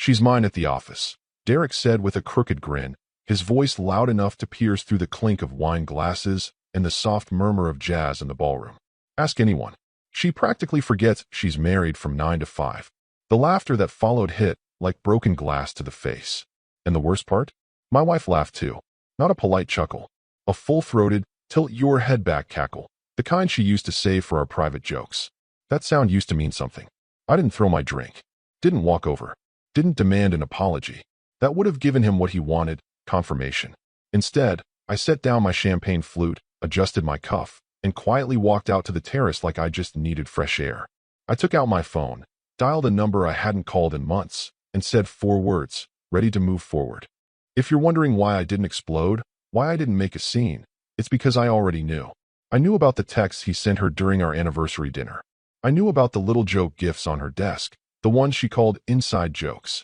"She's mine at the office," Derek said with a crooked grin, his voice loud enough to pierce through the clink of wine glasses and the soft murmur of jazz in the ballroom. "Ask anyone. She practically forgets she's married from 9 to 5. The laughter that followed hit like broken glass to the face. And the worst part? My wife laughed too. Not a polite chuckle. A full-throated, tilt-your-head-back cackle. The kind she used to save for our private jokes. That sound used to mean something. I didn't throw my drink. Didn't walk over. Didn't demand an apology. That would have given him what he wanted, confirmation. Instead, I set down my champagne flute, adjusted my cuff, and quietly walked out to the terrace like I just needed fresh air. I took out my phone, dialed a number I hadn't called in months, and said 4 words, ready to move forward. If you're wondering why I didn't explode, why I didn't make a scene, it's because I already knew. I knew about the texts he sent her during our anniversary dinner. I knew about the little joke gifts on her desk, the ones she called inside jokes.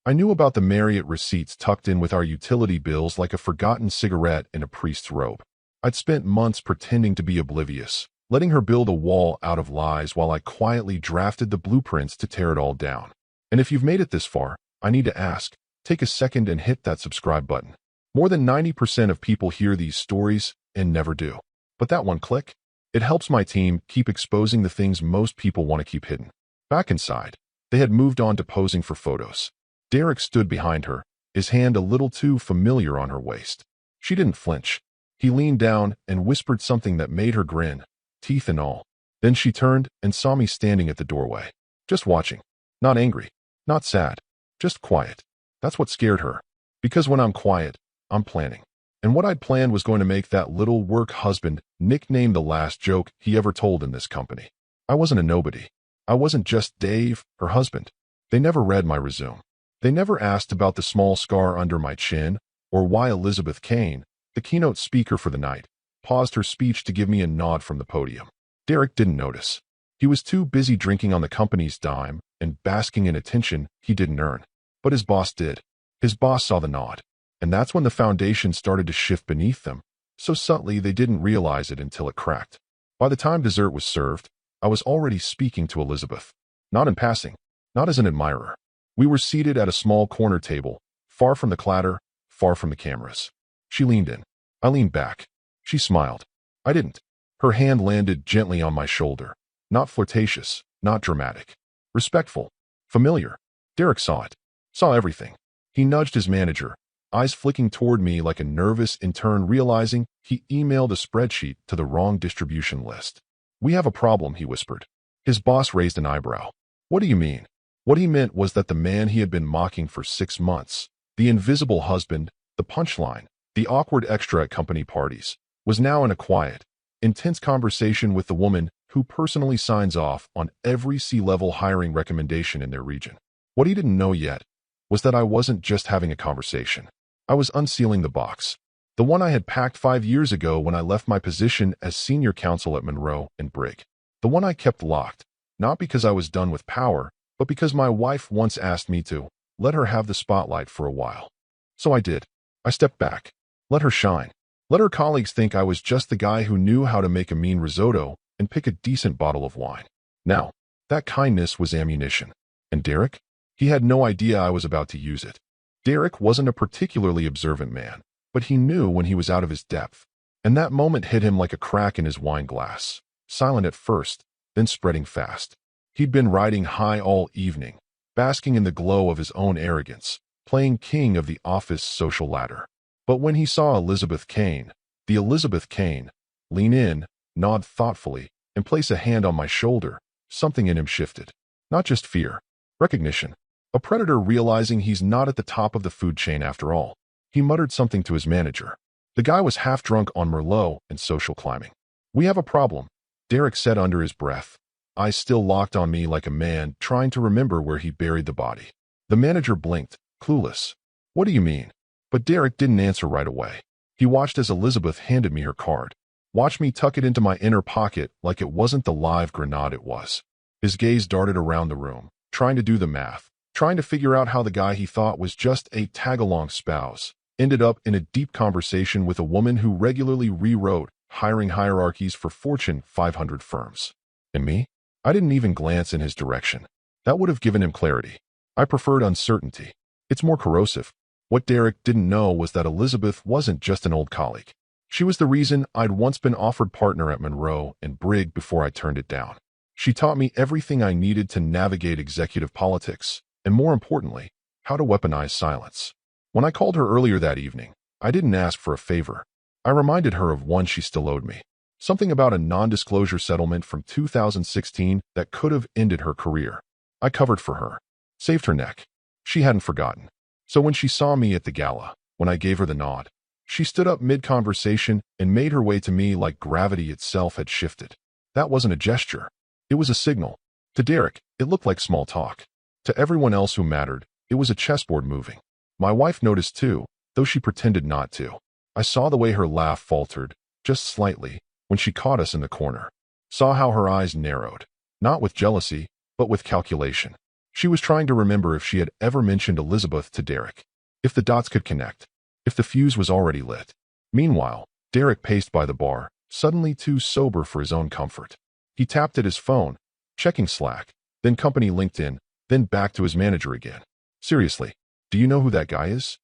I knew about the Marriott receipts tucked in with our utility bills like a forgotten cigarette in a priest's robe. I'd spent months pretending to be oblivious, letting her build a wall out of lies while I quietly drafted the blueprints to tear it all down. And if you've made it this far, I need to ask, take a second and hit that subscribe button. More than 90% of people hear these stories and never do. But that one click, it helps my team keep exposing the things most people want to keep hidden. Back inside, they had moved on to posing for photos. Derek stood behind her, his hand a little too familiar on her waist. She didn't flinch. He leaned down and whispered something that made her grin, teeth and all. Then she turned and saw me standing at the doorway. Just watching. Not angry. Not sad. Just quiet. That's what scared her. Because when I'm quiet, I'm planning. And what I'd planned was going to make that little work husband nickname the last joke he ever told in this company. I wasn't a nobody. I wasn't just Dave, her husband. They never read my resume. They never asked about the small scar under my chin or why Elizabeth Kane, the keynote speaker for the night, paused her speech to give me a nod from the podium. Derek didn't notice. He was too busy drinking on the company's dime and basking in attention he didn't earn. But his boss did. His boss saw the nod. And that's when the foundation started to shift beneath them, so subtly they didn't realize it until it cracked. By the time dessert was served, I was already speaking to Elizabeth. Not in passing. Not as an admirer. We were seated at a small corner table, far from the clatter, far from the cameras. She leaned in. I leaned back. She smiled. I didn't. Her hand landed gently on my shoulder. Not flirtatious, not dramatic. Respectful. Familiar. Derek saw it. Saw everything. He nudged his manager, eyes flicking toward me like a nervous intern realizing he emailed a spreadsheet to the wrong distribution list. "We have a problem," he whispered. His boss raised an eyebrow. "What do you mean?" What he meant was that the man he had been mocking for 6 months, the invisible husband, the punchline, the awkward extra at company parties, was now in a quiet, intense conversation with the woman who personally signs off on every C-level hiring recommendation in their region. What he didn't know yet was that I wasn't just having a conversation. I was unsealing the box. The one I had packed 5 years ago when I left my position as senior counsel at Monroe and Brigg. The one I kept locked, not because I was done with power, but because my wife once asked me to let her have the spotlight for a while. So I did. I stepped back. Let her shine. Let her colleagues think I was just the guy who knew how to make a mean risotto and pick a decent bottle of wine. Now, that kindness was ammunition. And Derek? He had no idea I was about to use it. Derek wasn't a particularly observant man, but he knew when he was out of his depth. And that moment hit him like a crack in his wine glass. Silent at first, then spreading fast. He'd been riding high all evening, basking in the glow of his own arrogance, playing king of the office social ladder. But when he saw Elizabeth Kane, the Elizabeth Kane, lean in, nod thoughtfully, and place a hand on my shoulder, something in him shifted. Not just fear. Recognition. A predator realizing he's not at the top of the food chain after all. He muttered something to his manager. The guy was half drunk on Merlot and social climbing. "We have a problem," Derek said under his breath, eyes still locked on me like a man trying to remember where he buried the body. The manager blinked, clueless. "What do you mean?" But Derek didn't answer right away. He watched as Elizabeth handed me her card. Watched me tuck it into my inner pocket like it wasn't the live grenade it was. His gaze darted around the room, trying to do the math, trying to figure out how the guy he thought was just a tag-along spouse ended up in a deep conversation with a woman who regularly rewrote hiring hierarchies for Fortune 500 firms. And me? I didn't even glance in his direction. That would have given him clarity. I preferred uncertainty. It's more corrosive. What Derek didn't know was that Elizabeth wasn't just an old colleague. She was the reason I'd once been offered partner at Monroe and Brigg before I turned it down. She taught me everything I needed to navigate executive politics, and more importantly, how to weaponize silence. When I called her earlier that evening, I didn't ask for a favor. I reminded her of one she still owed me. Something about a non-disclosure settlement from 2016 that could have ended her career. I covered for her. Saved her neck. She hadn't forgotten. So when she saw me at the gala, when I gave her the nod, she stood up mid-conversation and made her way to me like gravity itself had shifted. That wasn't a gesture. It was a signal. To Derek, it looked like small talk. To everyone else who mattered, it was a chessboard moving. My wife noticed too, though she pretended not to. I saw the way her laugh faltered, just slightly, when she caught us in the corner. Saw how her eyes narrowed, not with jealousy, but with calculation. She was trying to remember if she had ever mentioned Elizabeth to Derek. If the dots could connect. If the fuse was already lit. Meanwhile, Derek paced by the bar, suddenly too sober for his own comfort. He tapped at his phone, checking Slack, then company LinkedIn, then back to his manager again. Seriously, do you know who that guy is?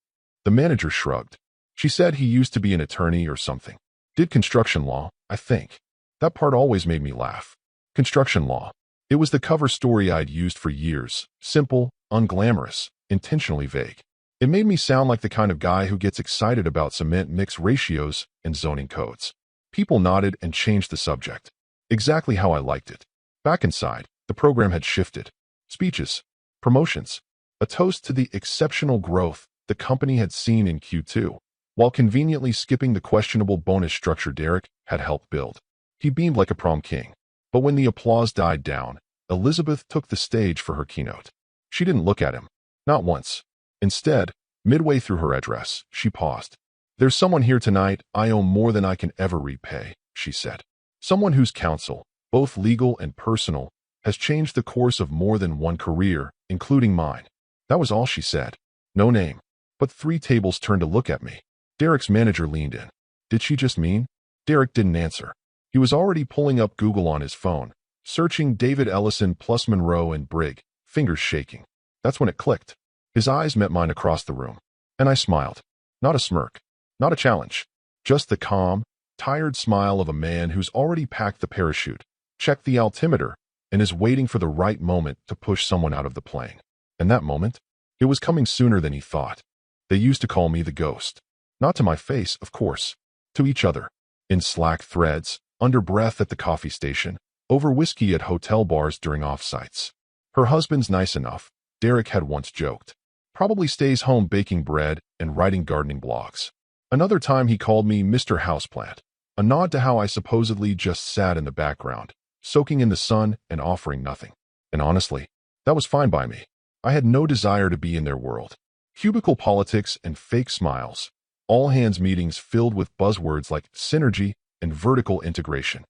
The manager shrugged. She said he used to be an attorney or something. Did construction law, I think. That part always made me laugh. Construction law. It was the cover story I'd used for years. Simple, unglamorous, intentionally vague. It made me sound like the kind of guy who gets excited about cement mix ratios and zoning codes. People nodded and changed the subject. Exactly how I liked it. Back inside, the program had shifted. Speeches. Promotions. A toast to the exceptional growth the company had seen in Q2, while conveniently skipping the questionable bonus structure Derek had helped build. He beamed like a prom king. But when the applause died down, Elizabeth took the stage for her keynote. She didn't look at him. Not once. Instead, midway through her address, she paused. "There's someone here tonight I owe more than I can ever repay," she said. "Someone whose counsel, both legal and personal, has changed the course of more than one career, including mine." That was all she said. No name. But 3 tables turned to look at me. Derek's manager leaned in. Did she just mean? Derek didn't answer. He was already pulling up Google on his phone, searching David Ellison plus Monroe and Brigg, fingers shaking. That's when it clicked. His eyes met mine across the room, and I smiled. Not a smirk, not a challenge, just the calm, tired smile of a man who's already packed the parachute, checked the altimeter, and is waiting for the right moment to push someone out of the plane. And that moment? It was coming sooner than he thought. They used to call me the ghost. Not to my face, of course. To each other. In Slack threads, under breath at the coffee station, over whiskey at hotel bars during offsites. Her husband's nice enough, Derek had once joked. Probably stays home baking bread and writing gardening blogs. Another time he called me Mr. Houseplant, a nod to how I supposedly just sat in the background, soaking in the sun and offering nothing. And honestly, that was fine by me. I had no desire to be in their world. Cubicle politics and fake smiles. All-hands meetings filled with buzzwords like synergy and vertical integration.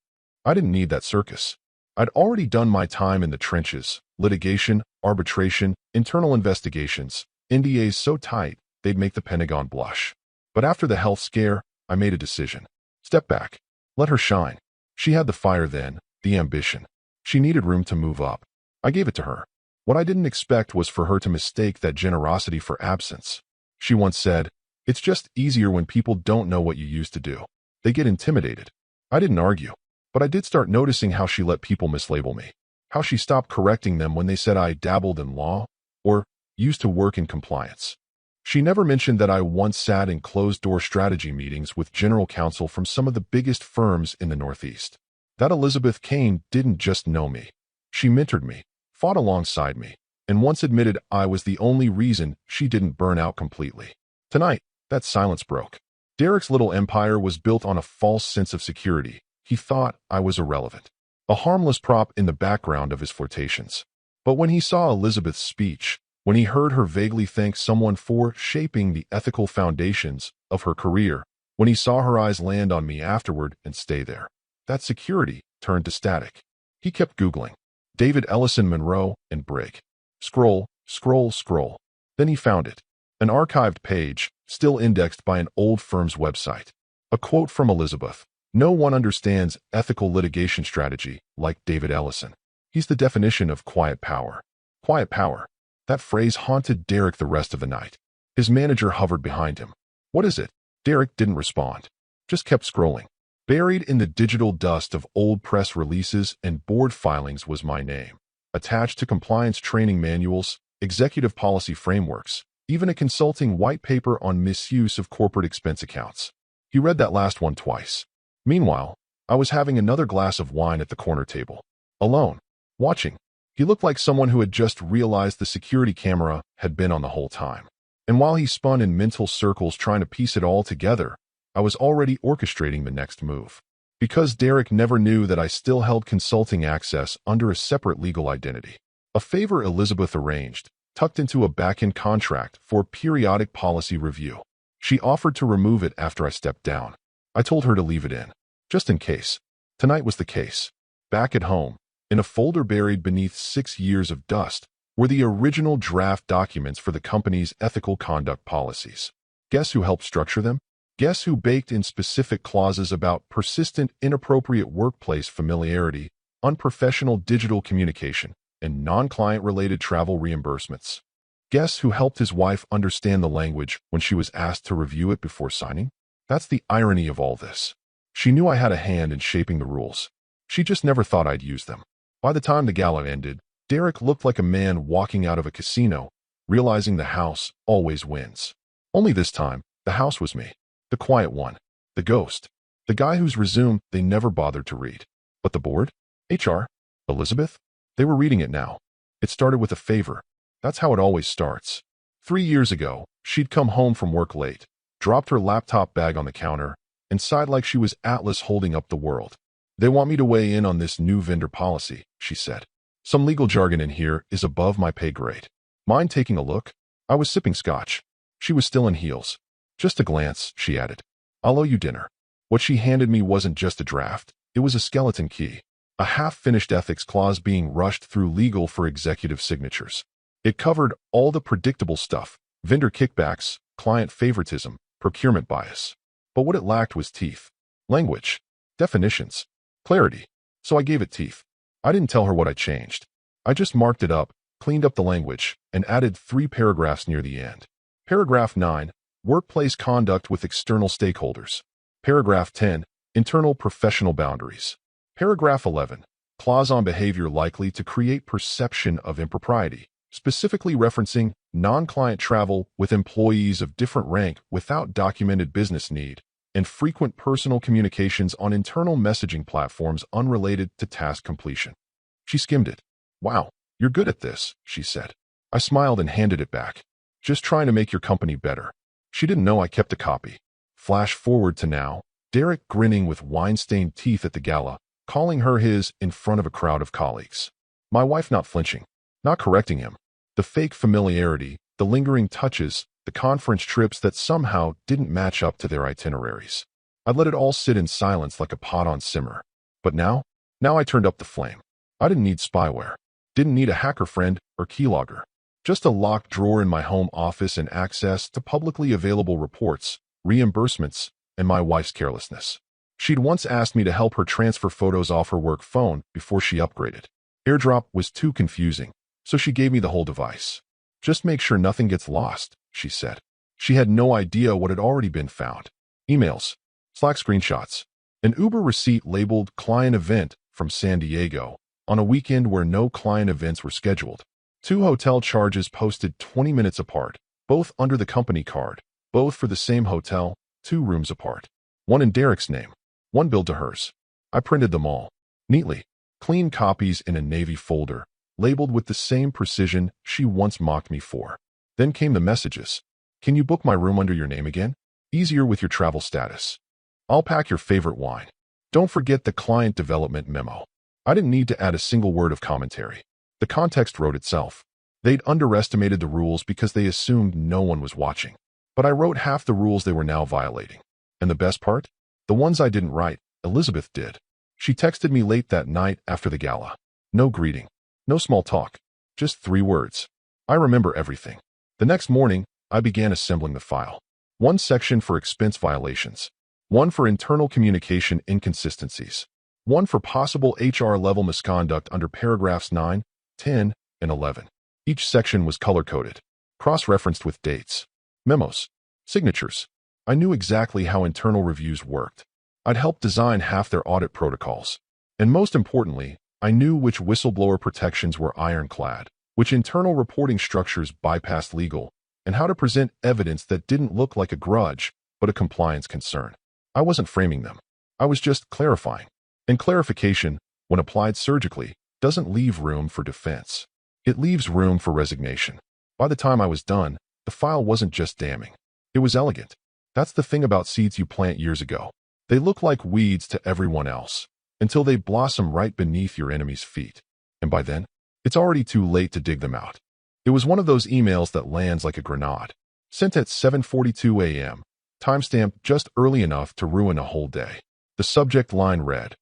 I didn't need that circus. I'd already done my time in the trenches, litigation, arbitration, internal investigations, NDAs so tight they'd make the Pentagon blush. But after the health scare, I made a decision. Step back. Let her shine. She had the fire then, the ambition. She needed room to move up. I gave it to her. What I didn't expect was for her to mistake that generosity for absence. She once said, "It's just easier when people don't know what you used to do. They get intimidated." I didn't argue, but I did start noticing how she let people mislabel me. How she stopped correcting them when they said I dabbled in law or used to work in compliance. She never mentioned that I once sat in closed-door strategy meetings with general counsel from some of the biggest firms in the Northeast. That Elizabeth Kane didn't just know me. She mentored me, fought alongside me, and once admitted I was the only reason she didn't burn out completely. Tonight, that silence broke. Derek's little empire was built on a false sense of security. He thought I was irrelevant, a harmless prop in the background of his flirtations. But when he saw Elizabeth's speech, when he heard her vaguely thank someone for shaping the ethical foundations of her career, when he saw her eyes land on me afterward and stay there, that security turned to static. He kept Googling. David Ellison Monroe and Brigg. Scroll, scroll, scroll. Then he found it. An archived page, still indexed by an old firm's website. A quote from Elizabeth. "No one understands ethical litigation strategy like David Ellison. He's the definition of quiet power." Quiet power. That phrase haunted Derek the rest of the night. His manager hovered behind him. What is it? Derek didn't respond. Just kept scrolling. Buried in the digital dust of old press releases and board filings was my name. Attached to compliance training manuals, executive policy frameworks, even a consulting white paper on misuse of corporate expense accounts. He read that last one twice. Meanwhile, I was having another glass of wine at the corner table. Alone. Watching. He looked like someone who had just realized the security camera had been on the whole time. And while he spun in mental circles trying to piece it all together, I was already orchestrating the next move. Because Derek never knew that I still held consulting access under a separate legal identity. A favor Elizabeth arranged, tucked into a back-end contract for periodic policy review. She offered to remove it after I stepped down. I told her to leave it in, just in case. Tonight was the case. Back at home, in a folder buried beneath 6 years of dust, were the original draft documents for the company's ethical conduct policies. Guess who helped structure them? Guess who baked in specific clauses about persistent, inappropriate workplace familiarity, unprofessional digital communication, and non-client-related travel reimbursements? Guess who helped his wife understand the language when she was asked to review it before signing? That's the irony of all this. She knew I had a hand in shaping the rules. She just never thought I'd use them. By the time the gala ended, Derek looked like a man walking out of a casino, realizing the house always wins. Only this time, the house was me. The quiet one. The ghost. The guy whose resume they never bothered to read. But the board? HR? Elizabeth? They were reading it now. It started with a favor. That's how it always starts. 3 years ago, she'd come home from work late, dropped her laptop bag on the counter, and sighed like she was Atlas holding up the world. They want me to weigh in on this new vendor policy, she said. Some legal jargon in here is above my pay grade. Mind taking a look? I was sipping scotch. She was still in heels. Just a glance, she added. I'll owe you dinner. What she handed me wasn't just a draft. It was a skeleton key. A half-finished ethics clause being rushed through legal for executive signatures. It covered all the predictable stuff: vendor kickbacks, client favoritism, procurement bias. But what it lacked was teeth. Language. Definitions. Clarity. So I gave it teeth. I didn't tell her what I changed. I just marked it up, cleaned up the language, and added 3 paragraphs near the end. Paragraph 9. Workplace conduct with external stakeholders. Paragraph 10. Internal professional boundaries. Paragraph 11. Clause on behavior likely to create perception of impropriety, specifically referencing non-client travel with employees of different rank without documented business need, and frequent personal communications on internal messaging platforms unrelated to task completion. She skimmed it. Wow, you're good at this, she said. I smiled and handed it back. Just trying to make your company better. She didn't know I kept a copy. Flash forward to now, Derek grinning with wine-stained teeth at the gala, calling her his in front of a crowd of colleagues. My wife not flinching, not correcting him. The fake familiarity, the lingering touches, the conference trips that somehow didn't match up to their itineraries. I let it all sit in silence like a pot on simmer. But now I turned up the flame. I didn't need spyware. Didn't need a hacker friend or keylogger. Just a locked drawer in my home office and access to publicly available reports, reimbursements, and my wife's carelessness. She'd once asked me to help her transfer photos off her work phone before she upgraded. AirDrop was too confusing, so she gave me the whole device. Just make sure nothing gets lost, she said. She had no idea what had already been found. Emails, Slack screenshots, an Uber receipt labeled client event from San Diego on a weekend where no client events were scheduled. 2 hotel charges posted 20 minutes apart, both under the company card, both for the same hotel, 2 rooms apart. One in Derek's name, one billed to hers. I printed them all, neatly, clean copies in a navy folder, labeled with the same precision she once mocked me for. Then came the messages. Can you book my room under your name again? Easier with your travel status. I'll pack your favorite wine. Don't forget the client development memo. I didn't need to add a single word of commentary. The context wrote itself. They'd underestimated the rules because they assumed no one was watching. But I wrote half the rules they were now violating. And the best part? The ones I didn't write, Elizabeth did. She texted me late that night after the gala. No greeting. No small talk. Just 3 words. I remember everything. The next morning, I began assembling the file. 1 section for expense violations. 1 for internal communication inconsistencies. 1 for possible HR-level misconduct under paragraphs 9, 10, and 11. Each section was color-coded, cross-referenced with dates, memos, signatures. I knew exactly how internal reviews worked. I'd helped design half their audit protocols. And most importantly, I knew which whistleblower protections were ironclad, which internal reporting structures bypassed legal, and how to present evidence that didn't look like a grudge, but a compliance concern. I wasn't framing them. I was just clarifying. And clarification, when applied surgically, doesn't leave room for defense. It leaves room for resignation. By the time I was done, the file wasn't just damning. It was elegant. That's the thing about seeds you plant years ago. They look like weeds to everyone else, until they blossom right beneath your enemy's feet. And by then, it's already too late to dig them out. It was one of those emails that lands like a grenade, sent at 7:42 a.m., timestamped just early enough to ruin a whole day. The subject line read,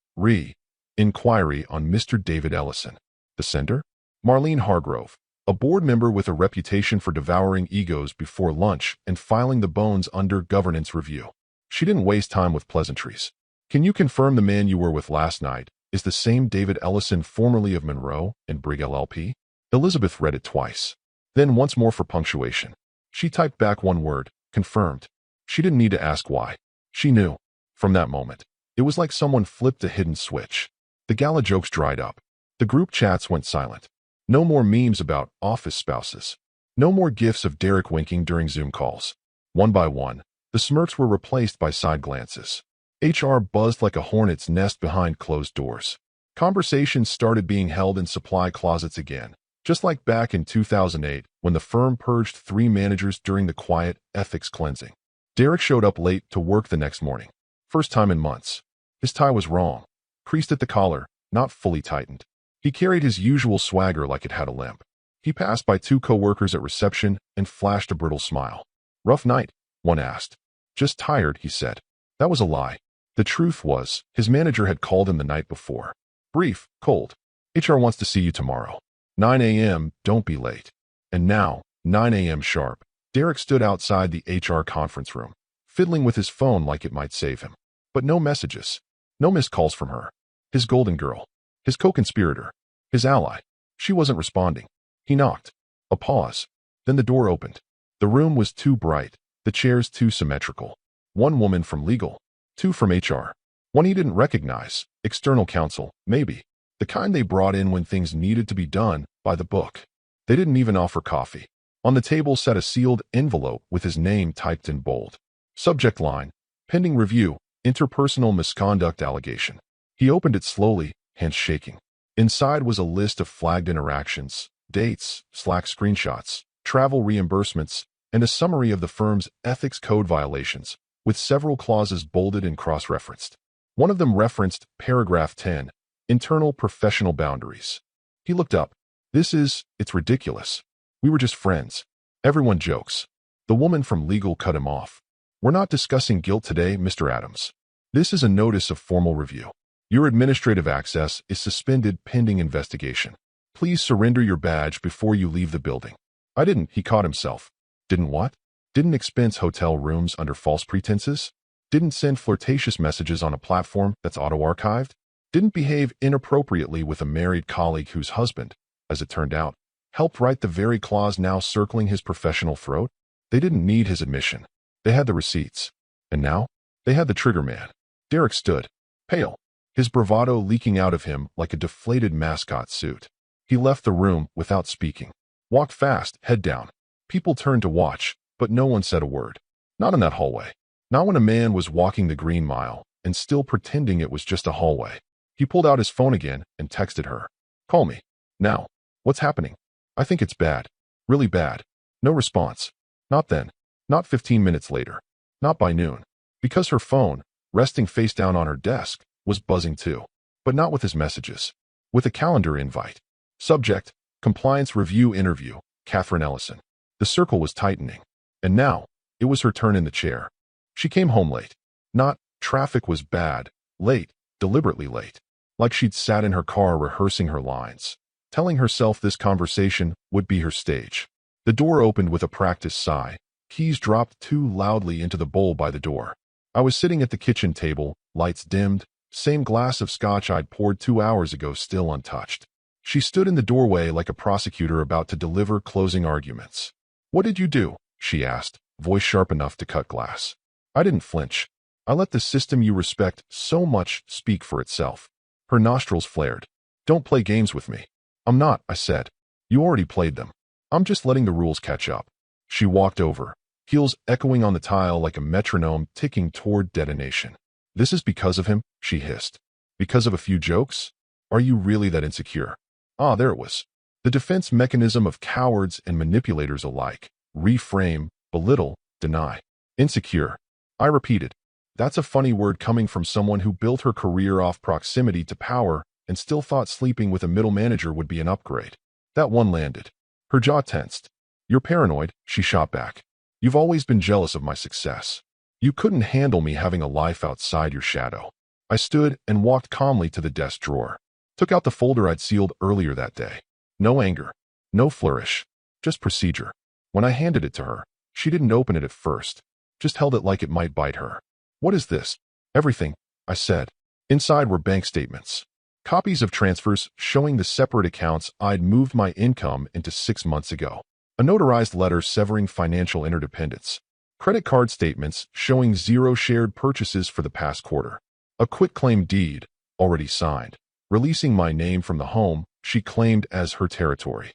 Inquiry on Mr. David Ellison. The sender? Marlene Hargrove, a board member with a reputation for devouring egos before lunch and filing the bones under governance review. She didn't waste time with pleasantries. Can you confirm the man you were with last night is the same David Ellison formerly of Monroe and Brig LLP? Elizabeth read it twice. Then once more for punctuation. She typed back one word, confirmed. She didn't need to ask why. She knew. From that moment, it was like someone flipped a hidden switch. The gala jokes dried up. The group chats went silent. No more memes about office spouses. No more gifs of Derek winking during Zoom calls. One by one, the smirks were replaced by side glances. HR buzzed like a hornet's nest behind closed doors. Conversations started being held in supply closets again, just like back in 2008 when the firm purged 3 managers during the quiet ethics cleansing. Derek showed up late to work the next morning. First time in months. His tie was wrong, creased at the collar, not fully tightened. He carried his usual swagger like it had a limp. He passed by 2 coworkers at reception and flashed a brittle smile. Rough night, one asked. Just tired, he said. That was a lie. The truth was, his manager had called him the night before. Brief, cold. HR wants to see you tomorrow. 9 a.m., don't be late. And now, 9 a.m. sharp, Derek stood outside the HR conference room, fiddling with his phone like it might save him. But no messages. No missed calls from her. His golden girl. His co-conspirator. His ally. She wasn't responding. He knocked. A pause. Then the door opened. The room was too bright. The chairs too symmetrical. 1 woman from legal. 2 from HR. 1 he didn't recognize. External counsel, maybe. The kind they brought in when things needed to be done by the book. They didn't even offer coffee. On the table sat a sealed envelope with his name typed in bold. Subject line, pending review, interpersonal misconduct allegation. He opened it slowly, hands shaking. Inside was a list of flagged interactions, dates, Slack screenshots, travel reimbursements, and a summary of the firm's ethics code violations, with several clauses bolded and cross-referenced. One of them referenced paragraph 10, internal professional boundaries. He looked up. It's ridiculous. We were just friends. Everyone jokes. The woman from legal cut him off. We're not discussing guilt today, Mr. Adams. This is a notice of formal review. Your administrative access is suspended pending investigation. Please surrender your badge before you leave the building. I didn't, he caught himself. Didn't what? Didn't expense hotel rooms under false pretenses? Didn't send flirtatious messages on a platform that's auto-archived? Didn't behave inappropriately with a married colleague whose husband, as it turned out, helped write the very clause now circling his professional throat? They didn't need his admission. They had the receipts. And now, they had the trigger man. Derek stood, pale, his bravado leaking out of him like a deflated mascot suit. He left the room without speaking. Walked fast, head down. People turned to watch, but no one said a word. Not in that hallway. Not when a man was walking the Green Mile and still pretending it was just a hallway. He pulled out his phone again and texted her. Call me. Now. What's happening? I think it's bad. Really bad. No response. Not then. Not 15 minutes later. Not by noon. Because her phone, resting face down on her desk, was buzzing too. But not with his messages. With a calendar invite. Subject, compliance review interview, Catherine Ellison. The circle was tightening. And now, it was her turn in the chair. She came home late. Not, traffic was bad, late, deliberately late. Like she'd sat in her car rehearsing her lines, telling herself this conversation would be her stage. The door opened with a practiced sigh. Keys dropped too loudly into the bowl by the door. I was sitting at the kitchen table, lights dimmed, same glass of scotch I'd poured 2 hours ago still untouched. She stood in the doorway like a prosecutor about to deliver closing arguments. "What did you do?" she asked, voice sharp enough to cut glass. I didn't flinch. I let the system you respect so much speak for itself. Her nostrils flared. "Don't play games with me." "I'm not," I said. "You already played them. I'm just letting the rules catch up." She walked over, heels echoing on the tile like a metronome ticking toward detonation. "This is because of him?" she hissed. "Because of a few jokes? Are you really that insecure?" Ah, there it was. The defense mechanism of cowards and manipulators alike. Reframe, belittle, deny. Insecure. I repeated. That's a funny word coming from someone who built her career off proximity to power and still thought sleeping with a middle manager would be an upgrade. That one landed. Her jaw tensed. "You're paranoid," she shot back. "You've always been jealous of my success. You couldn't handle me having a life outside your shadow." I stood and walked calmly to the desk drawer. Took out the folder I'd sealed earlier that day. No anger. No flourish. Just procedure. When I handed it to her, she didn't open it at first. Just held it like it might bite her. "What is this?" "Everything," I said. Inside were bank statements. Copies of transfers showing the separate accounts I'd moved my income into 6 months ago. A notarized letter severing financial interdependence. Credit card statements showing 0 shared purchases for the past quarter. A quitclaim deed, already signed, releasing my name from the home she claimed as her territory.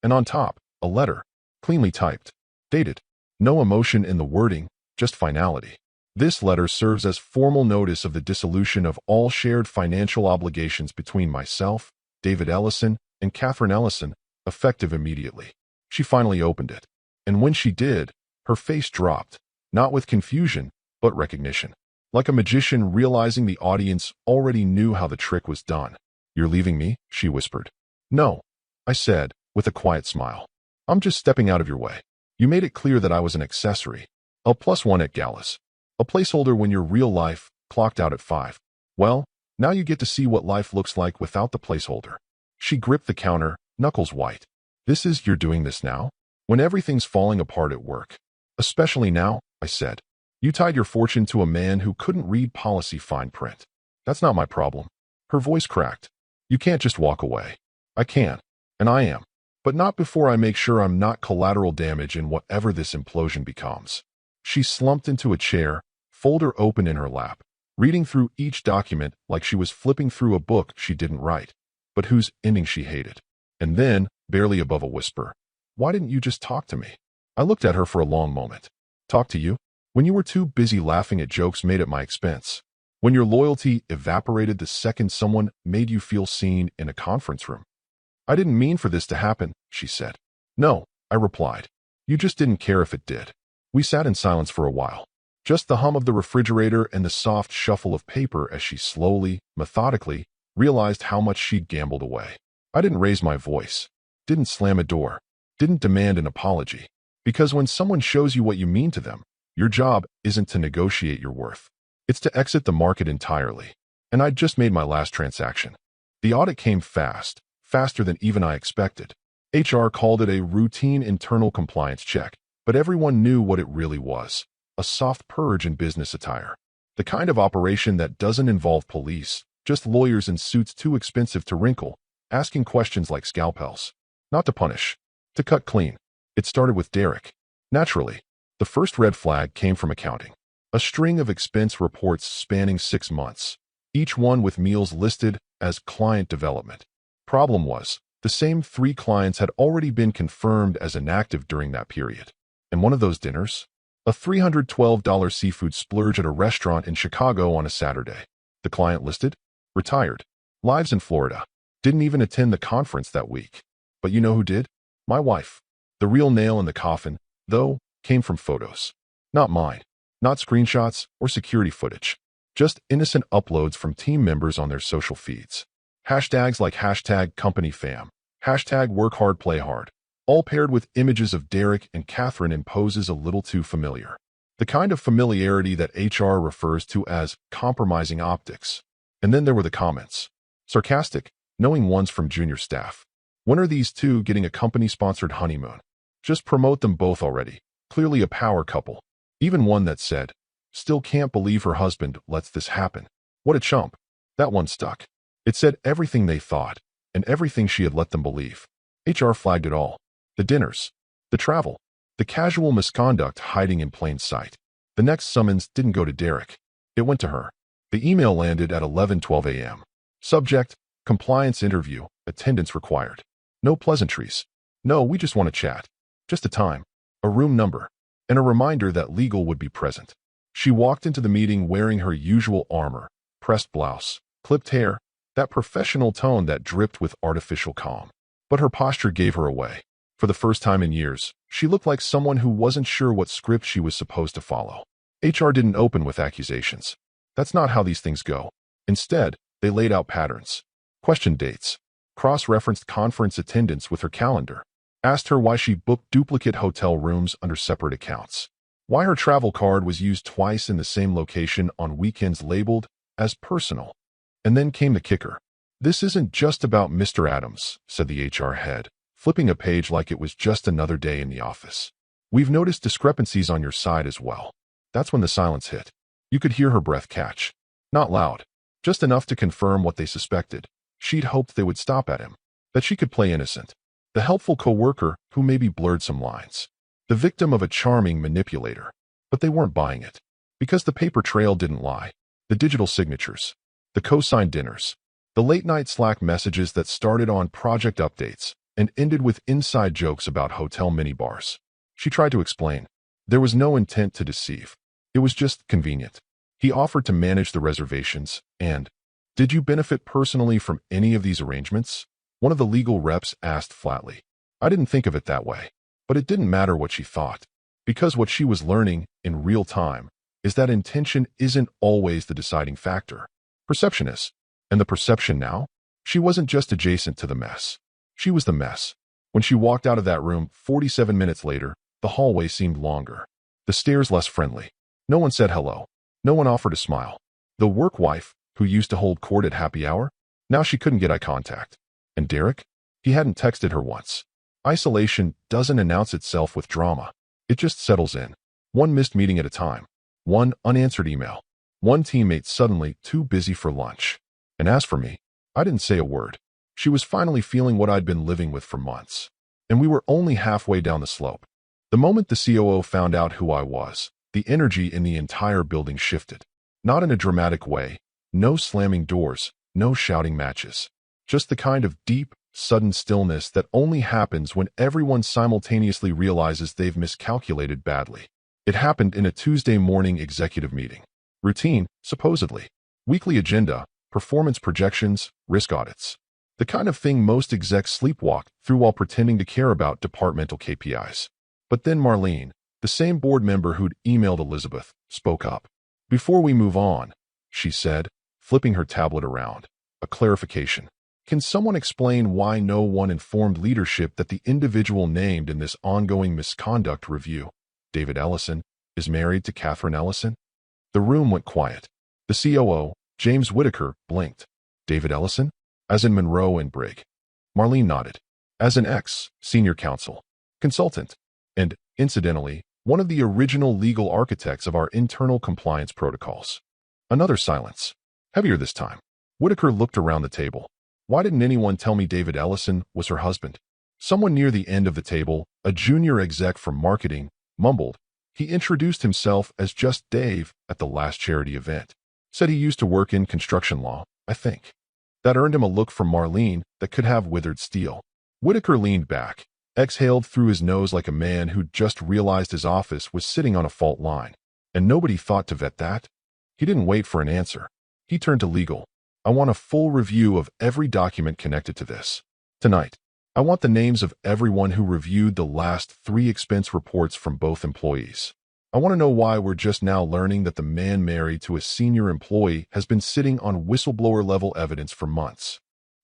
And on top, a letter, cleanly typed, dated. No emotion in the wording, just finality. This letter serves as formal notice of the dissolution of all shared financial obligations between myself, David Ellison, and Catherine Ellison, effective immediately. She finally opened it. And when she did, her face dropped, not with confusion, but recognition. Like a magician realizing the audience already knew how the trick was done. "You're leaving me?" she whispered. "No," I said, with a quiet smile. "I'm just stepping out of your way. You made it clear that I was an accessory. A +1 at galas. A placeholder when your real life clocked out at 5. Well, now you get to see what life looks like without the placeholder." She gripped the counter, knuckles white. You're doing this now? When everything's falling apart at work. "Especially now," I said. "You tied your fortune to a man who couldn't read policy fine print. That's not my problem." Her voice cracked. "You can't just walk away." "I can, and I am. But not before I make sure I'm not collateral damage in whatever this implosion becomes." She slumped into a chair, folder open in her lap, reading through each document like she was flipping through a book she didn't write, but whose ending she hated. And then, barely above a whisper, "Why didn't you just talk to me?" I looked at her for a long moment. "Talk to you? When you were too busy laughing at jokes made at my expense. When your loyalty evaporated the second someone made you feel seen in a conference room." "I didn't mean for this to happen," she said. "No," I replied. "You just didn't care if it did." We sat in silence for a while. Just the hum of the refrigerator and the soft shuffle of paper as she slowly, methodically, realized how much she'd gambled away. I didn't raise my voice. Didn't slam a door. Didn't demand an apology. Because when someone shows you what you mean to them, your job isn't to negotiate your worth. It's to exit the market entirely. And I'd just made my last transaction. The audit came fast, faster than even I expected. HR called it a routine internal compliance check, but everyone knew what it really was. A soft purge in business attire. The kind of operation that doesn't involve police, just lawyers in suits too expensive to wrinkle, asking questions like scalpels. Not to punish, to cut clean. It started with Derek. Naturally, the first red flag came from accounting. A string of expense reports spanning 6 months, each one with meals listed as client development. Problem was, the same 3 clients had already been confirmed as inactive during that period. And one of those dinners? A $312 seafood splurge at a restaurant in Chicago on a Saturday. The client listed? Retired. Lives in Florida. Didn't even attend the conference that week. But you know who did? My wife. The real nail in the coffin, though, came from photos. Not mine. Not screenshots or security footage. Just innocent uploads from team members on their social feeds. Hashtags like #CompanyFam, #WorkHardPlayHard, all paired with images of Derek and Catherine in poses a little too familiar. The kind of familiarity that HR refers to as compromising optics. And then there were the comments. Sarcastic, knowing ones from junior staff. When are these two getting a company-sponsored honeymoon? Just promote them both already. Clearly a power couple. Even one that said, "Still can't believe her husband lets this happen. What a chump." That one stuck. It said everything they thought. and everything she had let them believe. HR flagged it all. The dinners, the travel, the casual misconduct hiding in plain sight. The next summons didn't go to Derek. It went to her. The email landed at 11:12 a.m. Subject, compliance interview, attendance required. No pleasantries. No, we just want to chat. Just a time, a room number, and a reminder that legal would be present. She walked into the meeting wearing her usual armor, pressed blouse, clipped hair, that professional tone that dripped with artificial calm. But her posture gave her away. For the first time in years, she looked like someone who wasn't sure what script she was supposed to follow. HR didn't open with accusations. That's not how these things go. Instead, they laid out patterns, questioned dates, cross-referenced conference attendance with her calendar, asked her why she booked duplicate hotel rooms under separate accounts, why her travel card was used twice in the same location on weekends labeled as personal. And then came the kicker. This isn't just about Mr. Adams, said the HR head, flipping a page like it was just another day in the office. We've noticed discrepancies on your side as well. That's when the silence hit. You could hear her breath catch. Not loud, just enough to confirm what they suspected. She'd hoped they would stop at him, that she could play innocent. The helpful coworker who maybe blurred some lines. The victim of a charming manipulator. But they weren't buying it. Because the paper trail didn't lie. The digital signatures. The co-signed dinners. The late-night Slack messages that started on project updates and ended with inside jokes about hotel minibars. She tried to explain. There was no intent to deceive. It was just convenient. He offered to manage the reservations, and, "Did you benefit personally from any of these arrangements?" One of the legal reps asked flatly. I didn't think of it that way. But it didn't matter what she thought. Because what she was learning, in real time, is that intention isn't always the deciding factor. Perception is. And the perception now? She wasn't just adjacent to the mess. She was the mess. When she walked out of that room 47 minutes later, the hallway seemed longer. The stairs less friendly. No one said hello. No one offered a smile. The work wife, who used to hold court at happy hour, now she couldn't get eye contact. And Derek? He hadn't texted her once. Isolation doesn't announce itself with drama. It just settles in. One missed meeting at a time. One unanswered email. One teammate suddenly too busy for lunch. And as for me, I didn't say a word. She was finally feeling what I'd been living with for months. And we were only halfway down the slope. The moment the COO found out who I was, the energy in the entire building shifted. Not in a dramatic way. No slamming doors, no shouting matches. Just the kind of deep, sudden stillness that only happens when everyone simultaneously realizes they've miscalculated badly. It happened in a Tuesday morning executive meeting. Routine, supposedly. Weekly agenda, performance projections, risk audits. The kind of thing most execs sleepwalk through while pretending to care about departmental KPIs. But then Marlene, the same board member who'd emailed Elizabeth, spoke up. "Before we move on," she said, flipping her tablet around, "a clarification. Can someone explain why no one informed leadership that the individual named in this ongoing misconduct review, David Ellison, is married to Catherine Ellison?" The room went quiet. The COO, James Whitaker, blinked. "David Ellison? As in Monroe and Brigg?" Marlene nodded. "As an ex-senior counsel, consultant, and, incidentally, one of the original legal architects of our internal compliance protocols." Another silence. Heavier this time. Whitaker looked around the table. Why didn't anyone tell me David Ellison was her husband? Someone near the end of the table, a junior exec from marketing, mumbled. He introduced himself as just Dave at the last charity event. Said he used to work in construction law, I think. That earned him a look from Marlene that could have withered steel. Whitaker leaned back, exhaled through his nose like a man who'd just realized his office was sitting on a fault line. And nobody thought to vet that. He didn't wait for an answer. He turned to legal. "I want a full review of every document connected to this. Tonight, I want the names of everyone who reviewed the last 3 expense reports from both employees. I want to know why we're just now learning that the man married to a senior employee has been sitting on whistleblower-level evidence for months."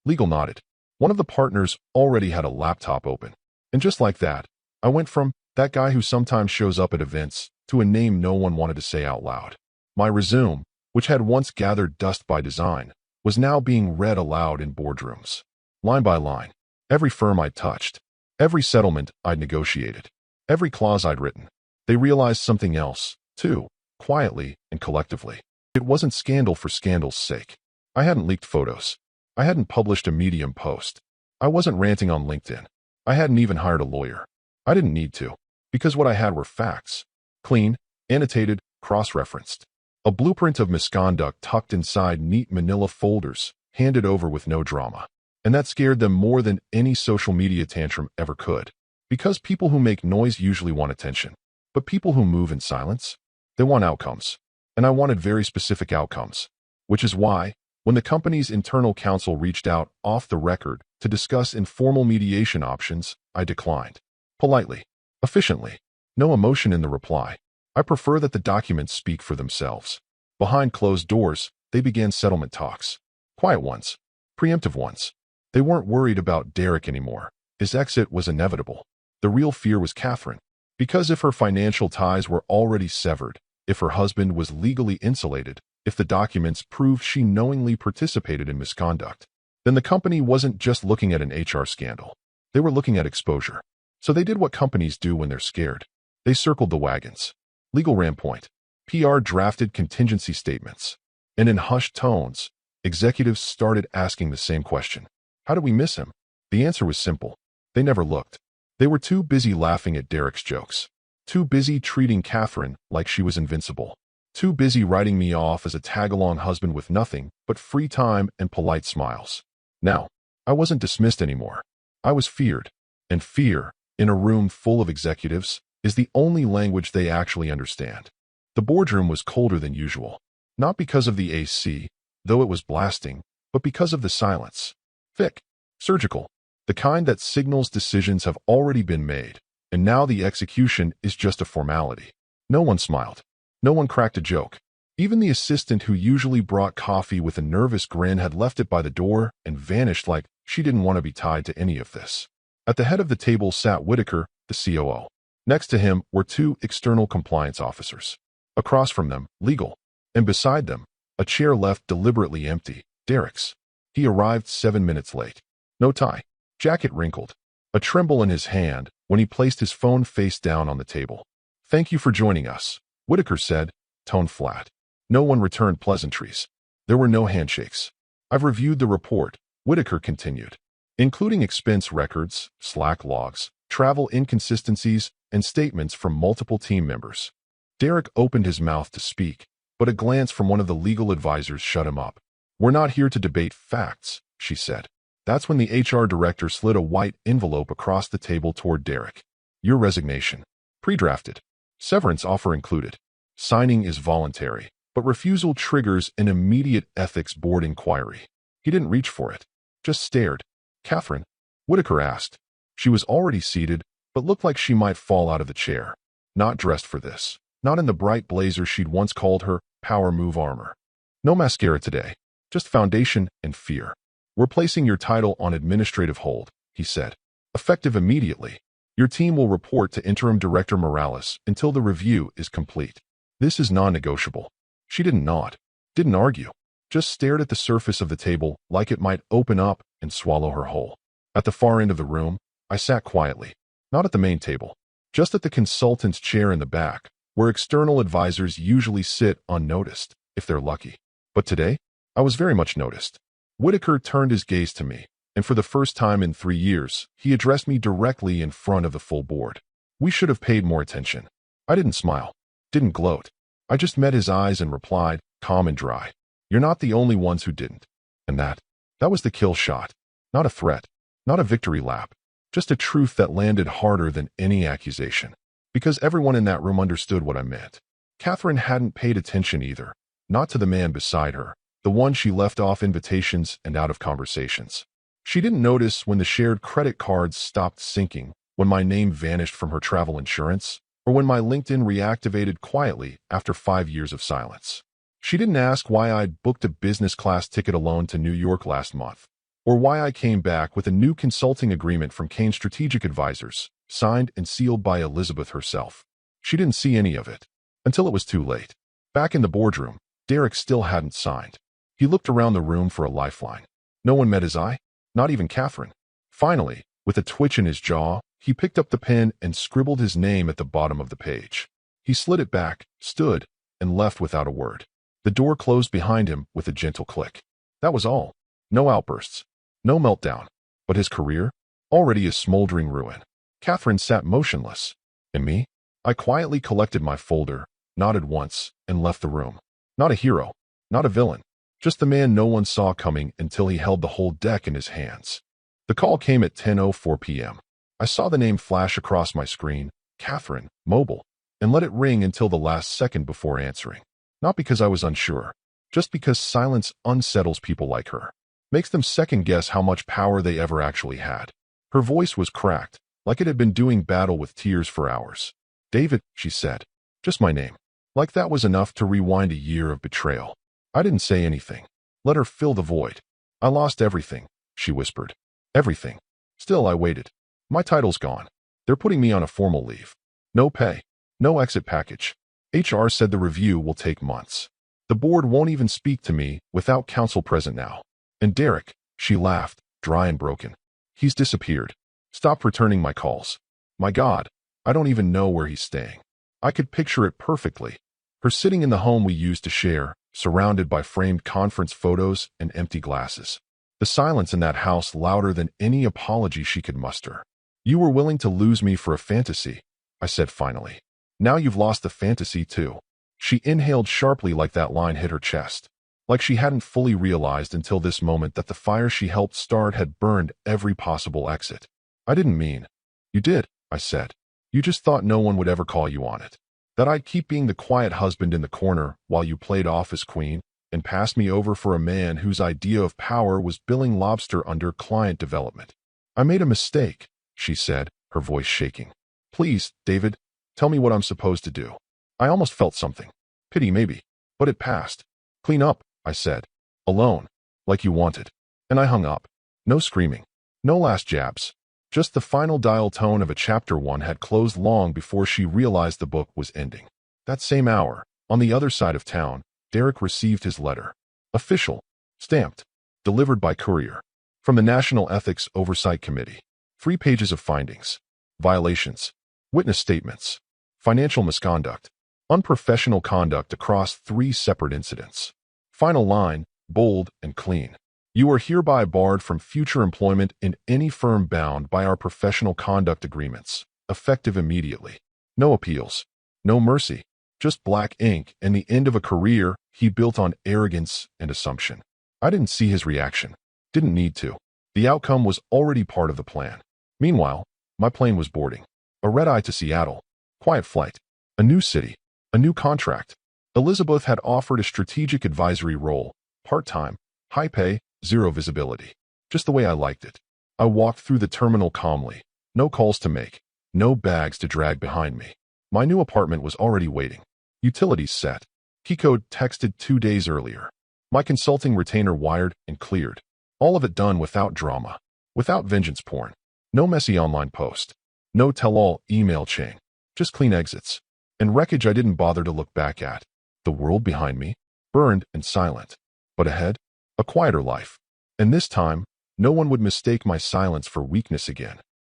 Legal nodded. One of the partners already had a laptop open. And just like that, I went from that guy who sometimes shows up at events to a name no one wanted to say out loud. My resume, which had once gathered dust by design, was now being read aloud in boardrooms. Line by line. Every firm I'd touched. Every settlement I'd negotiated. Every clause I'd written. They realized something else, too, quietly and collectively. It wasn't scandal for scandal's sake. I hadn't leaked photos. I hadn't published a Medium post. I wasn't ranting on LinkedIn. I hadn't even hired a lawyer. I didn't need to, because what I had were facts. Clean, annotated, cross-referenced. A blueprint of misconduct tucked inside neat manila folders, handed over with no drama. And that scared them more than any social media tantrum ever could. Because people who make noise usually want attention. But people who move in silence, they want outcomes. And I wanted very specific outcomes. Which is why, when the company's internal counsel reached out off the record to discuss informal mediation options, I declined. Politely. Efficiently. No emotion in the reply. I prefer that the documents speak for themselves. Behind closed doors, they began settlement talks. Quiet ones. Preemptive ones. They weren't worried about Derek anymore. His exit was inevitable. The real fear was Catherine. Because if her financial ties were already severed, if her husband was legally insulated, if the documents proved she knowingly participated in misconduct, then the company wasn't just looking at an HR scandal. They were looking at exposure. So they did what companies do when they're scared. They circled the wagons. Legal ran point. PR drafted contingency statements. And in hushed tones, executives started asking the same question. How did we miss him? The answer was simple. They never looked. They were too busy laughing at Derek's jokes. Too busy treating Catherine like she was invincible. Too busy writing me off as a tag-along husband with nothing but free time and polite smiles. Now, I wasn't dismissed anymore. I was feared. And fear, in a room full of executives, is the only language they actually understand. The boardroom was colder than usual. Not because of the AC, though it was blasting, but because of the silence. Thick. Surgical. The kind that signals decisions have already been made, and now the execution is just a formality. No one smiled. No one cracked a joke. Even the assistant who usually brought coffee with a nervous grin had left it by the door and vanished like she didn't want to be tied to any of this. At the head of the table sat Whitaker, the COO. Next to him were two external compliance officers. Across from them, legal. And beside them, a chair left deliberately empty, Derek's. He arrived 7 minutes late. No tie. Jacket wrinkled. A tremble in his hand when he placed his phone face down on the table. "Thank you for joining us," Whitaker said, tone flat. No one returned pleasantries. There were no handshakes. "I've reviewed the report," Whitaker continued, "including expense records, Slack logs, travel inconsistencies, and statements from multiple team members." Derek opened his mouth to speak, but a glance from one of the legal advisors shut him up. "We're not here to debate facts," she said. That's when the HR director slid a white envelope across the table toward Derek. "Your resignation. Pre-drafted. Severance offer included. Signing is voluntary, but refusal triggers an immediate ethics board inquiry." He didn't reach for it, just stared. "Catherine?" Whitaker asked. She was already seated, but looked like she might fall out of the chair. Not dressed for this. Not in the bright blazer she'd once called her power move armor. "No mascara today. Just foundation and fear. We're placing your title on administrative hold," he said. "Effective immediately. Your team will report to Interim Director Morales until the review is complete. This is non-negotiable." She didn't nod, didn't argue, just stared at the surface of the table like it might open up and swallow her whole. At the far end of the room, I sat quietly, not at the main table, just at the consultant's chair in the back, where external advisors usually sit unnoticed, if they're lucky. But today, I was very much noticed. Whitaker turned his gaze to me, and for the first time in 3 years, he addressed me directly in front of the full board. We should have paid more attention. I didn't smile, didn't gloat. I just met his eyes and replied, calm and dry. "You're not the only ones who didn't." And that was the kill shot. Not a threat, not a victory lap, just a truth that landed harder than any accusation. Because everyone in that room understood what I meant. Catherine hadn't paid attention either, not to the man beside her, the one she left off invitations and out of conversations. She didn't notice when the shared credit cards stopped syncing, when my name vanished from her travel insurance, or when my LinkedIn reactivated quietly after 5 years of silence. She didn't ask why I'd booked a business class ticket alone to New York last month, or why I came back with a new consulting agreement from Kane Strategic Advisors, signed and sealed by Elizabeth herself. She didn't see any of it, until it was too late. Back in the boardroom, Derek still hadn't signed. He looked around the room for a lifeline. No one met his eye, not even Catherine. Finally, with a twitch in his jaw, he picked up the pen and scribbled his name at the bottom of the page. He slid it back, stood, and left without a word. The door closed behind him with a gentle click. That was all. No outbursts. No meltdown. But his career? Already a smoldering ruin. Catherine sat motionless. And me? I quietly collected my folder, nodded once, and left the room. Not a hero. Not a villain. Just the man no one saw coming until he held the whole deck in his hands. The call came at 10:04 p.m. I saw the name flash across my screen, Catherine, mobile, and let it ring until the last second before answering. Not because I was unsure, just because silence unsettles people like her. Makes them second-guess how much power they ever actually had. Her voice was cracked, like it had been doing battle with tears for hours. "David," she said. Just my name. Like that was enough to rewind a year of betrayal. I didn't say anything. Let her fill the void. "I lost everything," she whispered. "Everything." Still I waited. "My title's gone. They're putting me on a formal leave. No pay. No exit package. HR said the review will take months. The board won't even speak to me without counsel present now. And Derek," she laughed, dry and broken. "He's disappeared. Stopped returning my calls. My God, I don't even know where he's staying." I could picture it perfectly. Her sitting in the home we used to share, surrounded by framed conference photos and empty glasses. The silence in that house louder than any apology she could muster. "You were willing to lose me for a fantasy," I said finally. "Now you've lost the fantasy too." She inhaled sharply like that line hit her chest. Like she hadn't fully realized until this moment that the fire she helped start had burned every possible exit. "I didn't mean." "You did," I said. "You just thought no one would ever call you on it. That I'd keep being the quiet husband in the corner while you played office queen and passed me over for a man whose idea of power was billing lobster under client development." "I made a mistake," she said, her voice shaking. "Please, David, tell me what I'm supposed to do." I almost felt something. Pity maybe. But it passed. "Clean up," I said. "Alone. Like you wanted." And I hung up. No screaming. No last jabs. Just the final dial tone of a chapter one had closed long before she realized the book was ending. That same hour, on the other side of town, Derek received his letter. Official. Stamped. Delivered by courier. From the National Ethics Oversight Committee. 3 pages of findings. Violations. Witness statements. Financial misconduct. Unprofessional conduct across 3 separate incidents. Final line, bold and clean. "You are hereby barred from future employment in any firm bound by our professional conduct agreements, effective immediately." No appeals. No mercy. Just black ink and the end of a career he built on arrogance and assumption. I didn't see his reaction. Didn't need to. The outcome was already part of the plan. Meanwhile, my plane was boarding. A red-eye to Seattle. Quiet flight. A new city. A new contract. Elizabeth had offered a strategic advisory role, part-time, high pay, 0 visibility. Just the way I liked it. I walked through the terminal calmly. No calls to make. No bags to drag behind me. My new apartment was already waiting. Utilities set. Keycode texted 2 days earlier. My consulting retainer wired and cleared. All of it done without drama. Without vengeance porn. No messy online post. No tell-all email chain. Just clean exits. And wreckage I didn't bother to look back at. The world behind me, burned and silent. But ahead, a quieter life. And this time, no one would mistake my silence for weakness again.